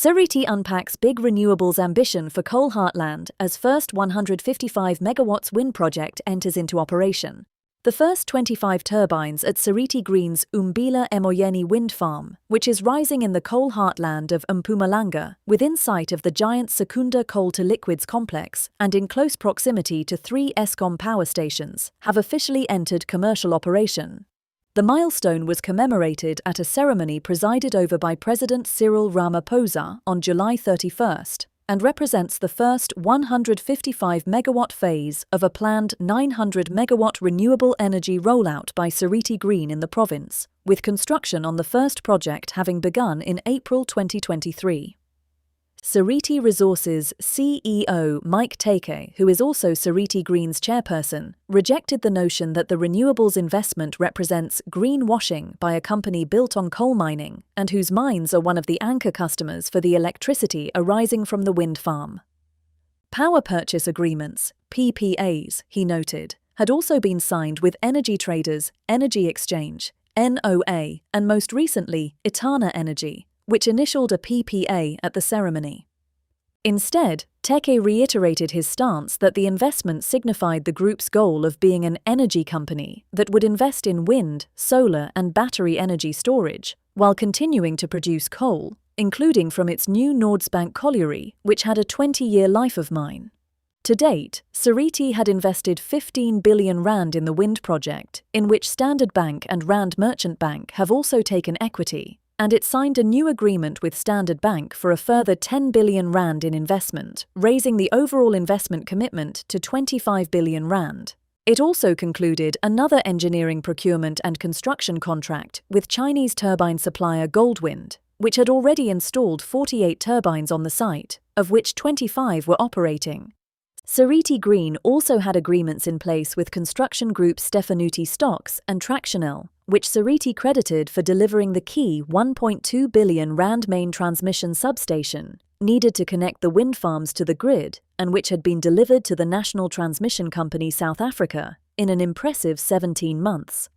Seriti unpacks big renewables ambition for coal heartland as first 155 megawatts wind project enters into operation. The first 25 turbines at Seriti Green's Ummbila Emoyeni wind farm, which is rising in the coal heartland of Mpumalanga, within sight of the giant Secunda coal-to-liquids complex and in close proximity to 3 Eskom power stations, have officially entered commercial operation. The milestone was commemorated at a ceremony presided over by President Cyril Ramaphosa on July 31st and represents the first 155-megawatt phase of a planned 900-megawatt renewable energy rollout by Seriti Green in the province, with construction on the first project having begun in April 2023. Seriti Resources CEO Mike Teke, who is also Seriti Green's chairperson, rejected the notion that the renewables investment represents greenwashing by a company built on coal mining and whose mines are one of the anchor customers for the electricity arising from the wind farm. Power purchase agreements, PPAs, he noted, had also been signed with energy traders, Energy Exchange, NOA, and most recently, Etana Energy, which initialed a PPA at the ceremony. Instead, Teke reiterated his stance that the investment signified the group's goal of being an energy company that would invest in wind, solar, and battery energy storage, while continuing to produce coal, including from its new Nordsbank colliery, which had a 20-year life of mine. To date, Seriti had invested 15 billion rand in the wind project, in which Standard Bank and Rand Merchant Bank have also taken equity, and it signed a new agreement with Standard Bank for a further 10 billion rand in investment, raising the overall investment commitment to 25 billion rand. It also concluded another engineering procurement and construction contract with Chinese turbine supplier Goldwind, which had already installed 48 turbines on the site, of which 25 were operating. Seriti Green also had agreements in place with construction group Stefanuti Stocks and Tractionel, which Seriti credited for delivering the key 1.2 billion rand main transmission substation needed to connect the wind farms to the grid and which had been delivered to the National Transmission Company South Africa in an impressive 17 months.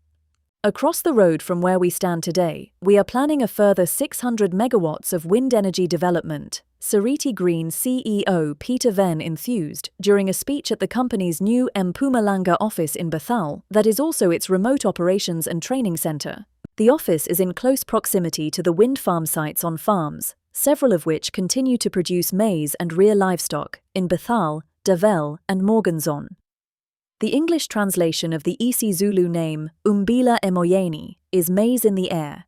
Across the road from where we stand today, we are planning a further 600 megawatts of wind energy development, Seriti Green CEO Peter Venn enthused during a speech at the company's new Mpumalanga office in Bethal that is also its remote operations and training center. The office is in close proximity to the wind farm sites on farms, several of which continue to produce maize and rear livestock in Bethal, Davell, and Morganzon. The English translation of the isiZulu name Ummbila Emoyeni is maize in the air.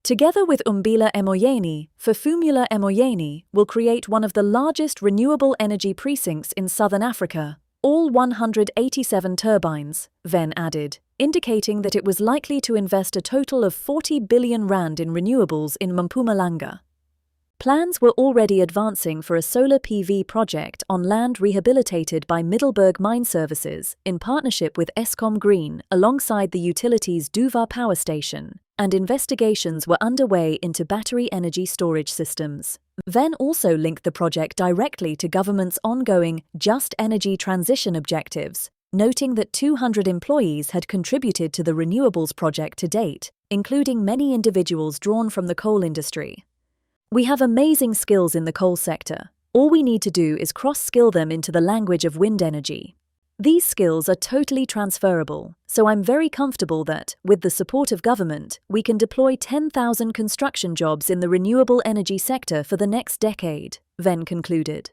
Together with Ummbila Emoyeni, Fufumula Emoyeni will create one of the largest renewable energy precincts in southern Africa, all 187 turbines, Venn added, indicating that it was likely to invest a total of 40 billion rand in renewables in Mpumalanga. Plans were already advancing for a solar PV project on land rehabilitated by Middelburg Mine Services in partnership with Eskom Green alongside the utility's Duva power station, and investigations were underway into battery energy storage systems. Venn also linked the project directly to government's ongoing Just Energy Transition objectives, noting that 200 employees had contributed to the renewables project to date, including many individuals drawn from the coal industry. We have amazing skills in the coal sector. All we need to do is cross-skill them into the language of wind energy. These skills are totally transferable, so I'm very comfortable that, with the support of government, we can deploy 10,000 construction jobs in the renewable energy sector for the next decade, Venn concluded.